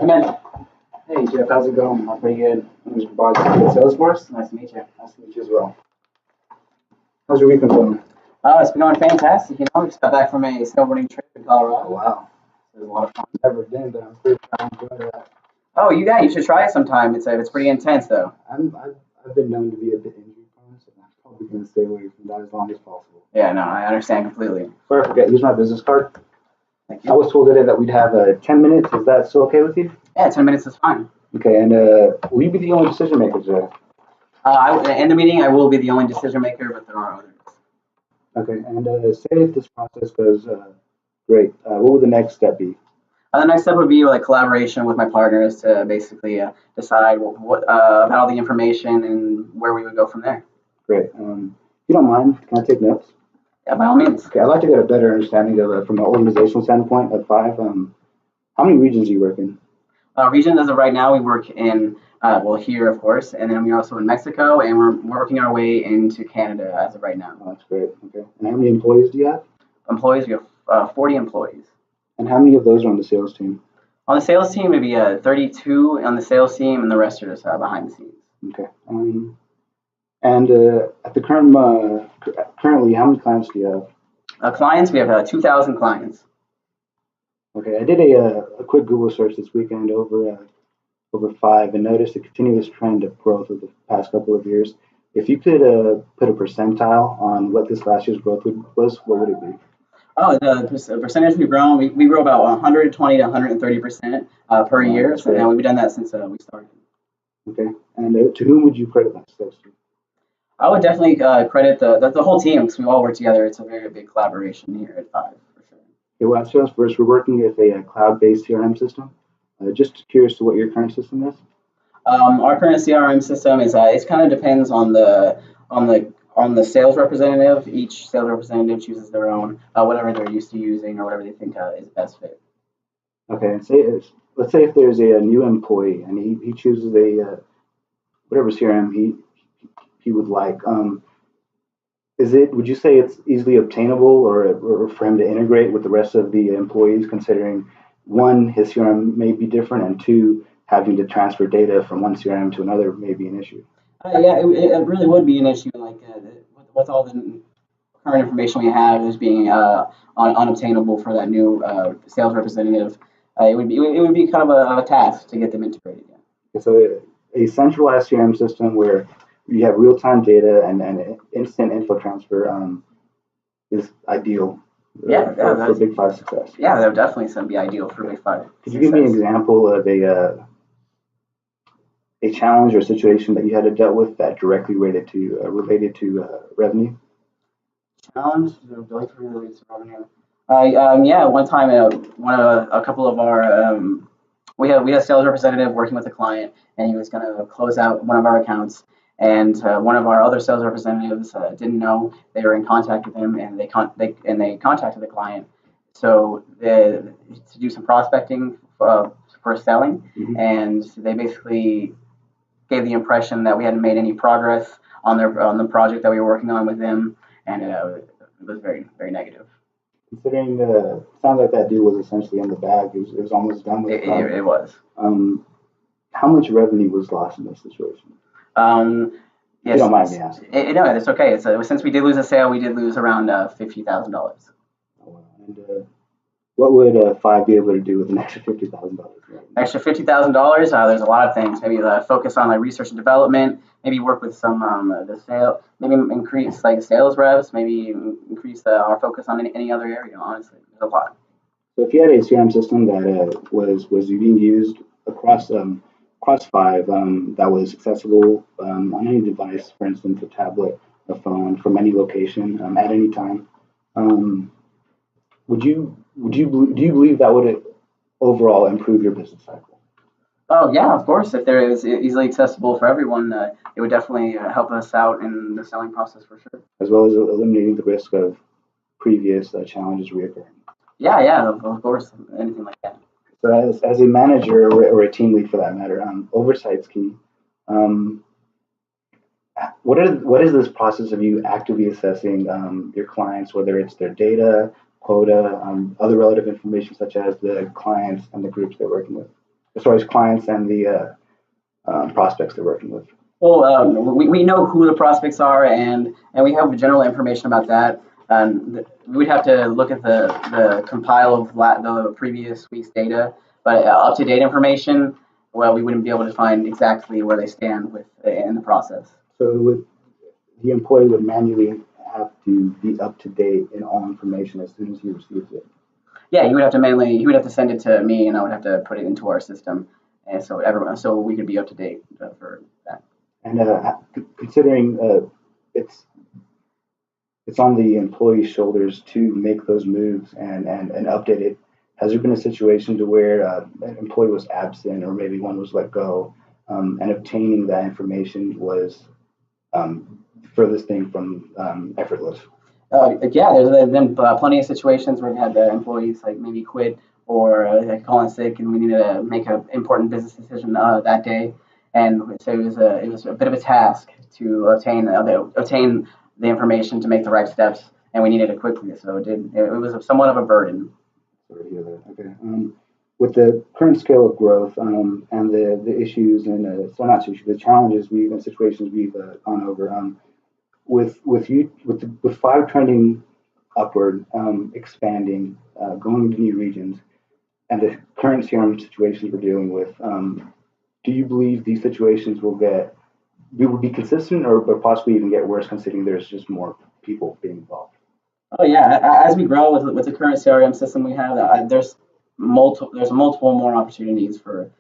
Come in. Hey Jeff, how's it going? I'm pretty good. My name's Bob with Salesforce. Nice to meet you. Nice to meet you as well. How's your week been going? Oh, it's been going fantastic. You know, we just got back from a snowboarding trip in Colorado. Oh wow. It was a lot of fun. Never been, but I'm pretty sure I enjoy that. Oh, you should try it sometime. It's pretty intense though. I've been known to be a bit injury prone, so I'm probably going to stay away from that as long as possible. Yeah, no, I understand completely. Before I forget, here's my business card. Thank I you. was told today that we'd have 10 minutes. Is that still okay with you? Yeah, 10 minutes is fine. Okay, and will you be the only decision maker today? In the meeting, I will be the only decision maker, but there are others. Okay, and say if this process goes great, what would the next step be? The next step would be like collaboration with my partners to basically decide what about all the information and where we would go from there. Great. If you don't mind, can I take notes? Yeah, by all means. Okay, I'd like to get a better understanding of from an organizational standpoint of Five. How many regions do you work in? Regions as of right now, we work in here of course, and then we're also in Mexico, and we're working our way into Canada as of right now. Oh, that's great. Okay. And how many employees do you have? Employees, we have 40 employees. And how many of those are on the sales team? On the sales team, maybe 32 on the sales team, and the rest are just behind the scenes. Okay. And at the currently, how many clients do you have? Clients, we have 2,000 clients. Okay. I did a quick Google search this weekend over Five and noticed a continuous trend of growth over the past couple of years. If you could put a percentile on what this last year's growth was, what would it be? Oh, the percentage we've grown, we grow about 120 to 130% per year. So yeah, we've done that since we started. Okay. And to whom would you credit that success to? I would definitely credit the whole team because we all work together. It's a very big collaboration here at Five, for sure. Okay, well, at Salesforce, we're working with a cloud-based CRM system. Just curious to what your current system is. Our current CRM system is it kind of depends on the sales representative. Each sales representative chooses their own, whatever they're used to using or whatever they think is best fit. Okay, and let's say if there's a new employee and he chooses a whatever CRM he would like. Would you say it's easily obtainable or for him to integrate with the rest of the employees, considering one, his CRM may be different, and two, having to transfer data from one CRM to another may be an issue? Yeah, it really would be an issue. Like with all the current information we have is being unobtainable for that new sales representative. It would be kind of a task to get them integrated. Yeah. So a centralized CRM system where you have real-time data and instant info transfer is ideal. For Big Five success. Yeah, that would definitely be ideal for Big Five. Could you give me an example of a challenge or situation that you had to deal with that directly related to revenue? Challenge directly related to revenue. Yeah, one time, a couple of our we had a sales representative working with a client, and he was going to close out one of our accounts. And one of our other sales representatives didn't know they were in contact with him, and they contacted the client. So to do some prospecting for selling, Mm-hmm. and they basically gave the impression that we hadn't made any progress on the project that we were working on with them, and it was very, very negative. Considering sounds like that deal was essentially in the bag. It was almost done with It was. How much revenue was lost in this situation? Yes, you don't mind me asking. No, it's okay. Since we did lose a sale, we did lose around $50,000. And what would Five be able to do with an extra $50,000? Extra $50,000. There's a lot of things. Maybe focus on research and development. Maybe work with some maybe increase sales reps. Maybe increase our focus on any other area. Honestly, there's a lot. So if you had a CRM system that was being used across Five that was accessible on any device, for instance, a tablet, a phone, from any location at any time, do you believe that would overall improve your business cycle? Oh yeah, of course. If there is easily accessible for everyone, it would definitely help us out in the selling process for sure. As well as eliminating the risk of previous challenges reoccurring. Yeah, of course, anything like that. So as a manager or a team lead for that matter, oversight's key. What is this process of you actively assessing your clients, whether it's their data, quota, other relative information such as the clients and the groups they're working with? as far as clients and the prospects they're working with? Well, we know who the prospects are, and we have general information about that. We'd have to look at the compile of the previous week's data, but up-to-date information, well, we wouldn't be able to find exactly where they stand with in the process. So the employee would manually have to be up to date in all information as soon as he receives it. Yeah, he would have to send it to me, and I would have to put it into our system, and so we could be up to date for that. And considering it's on the employee's shoulders to make those moves and update it, has there been a situation to where an employee was absent or maybe one was let go, and obtaining that information was furthest thing from effortless? Yeah, there's been plenty of situations where we had the employees like maybe quit or like calling sick, and we needed to make an important business decision that day. And so it was a bit of a task to obtain the information to make the right steps, and we needed it quickly. So it was somewhat of a burden. Sorry to hear that. Okay. With the current scale of growth and the issues and not issues, the challenges and situations we've gone over, with 5 trending upward, expanding, going into new regions, and the current CRM situations we're dealing with, do you believe these situations will be consistent or possibly even get worse considering there's just more people being involved? Oh yeah, as we grow with the current CRM system we have, there's multiple more opportunities for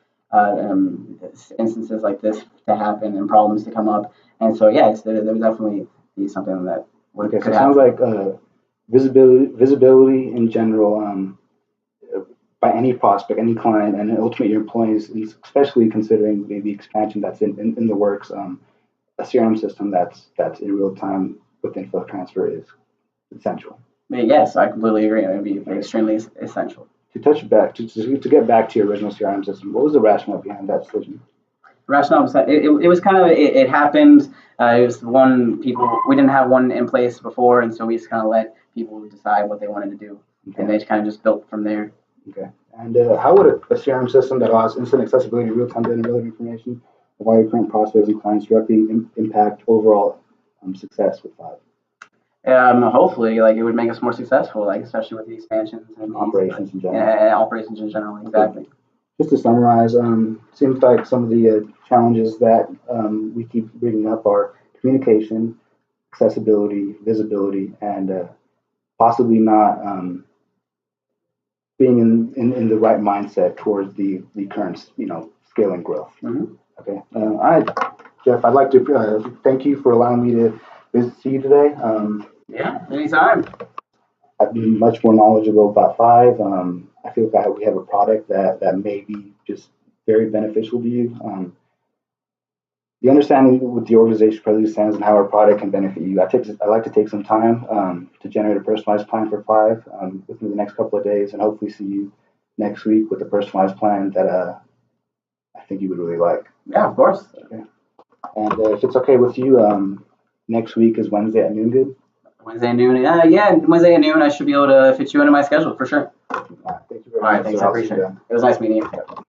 instances like this to happen and problems to come up. And so yes, there would definitely be something that would. Okay, so it sounds like visibility in general. By any prospect, any client, and ultimately your employees, especially considering maybe expansion that's in the works, a CRM system that's in real time with info transfer is essential. Yes, I completely agree. It would be extremely essential. To touch back, to get back to your original CRM system, what was the rationale behind that decision? Rationale, it was kind of, it happened. It was we didn't have one in place before, and so we just kind of let people decide what they wanted to do, okay. And they kind of just built from there. Okay. And how would a CRM system that allows instant accessibility to real-time data and relevant information of all your current prospects and clients directly impact overall success with 5? Hopefully, like it would make us more successful, like especially with the expansions and operations in general. Yeah, operations in general, exactly. Okay. Just to summarize, seems like some of the challenges that we keep bringing up are communication, accessibility, visibility, and possibly not being in the right mindset towards the current scale and growth. Mm-hmm. Okay. All right, Jeff. I'd like to thank you for allowing me to see you today. Yeah, anytime. I've been much more knowledgeable about 5. I feel like we have a product that may be just very beneficial to you. The understanding with the organization presently stands and how our product can benefit you. I like to take some time to generate a personalized plan for 5 within the next couple of days, and hopefully see you next week with a personalized plan that I think you would really like. Yeah, of course. Okay. And if it's okay with you, next week is Wednesday at noon. Good. Wednesday at noon. Yeah, Wednesday at noon. I should be able to fit you into my schedule for sure. All right, thank you very much. All right, thanks. I appreciate it. It was nice meeting you.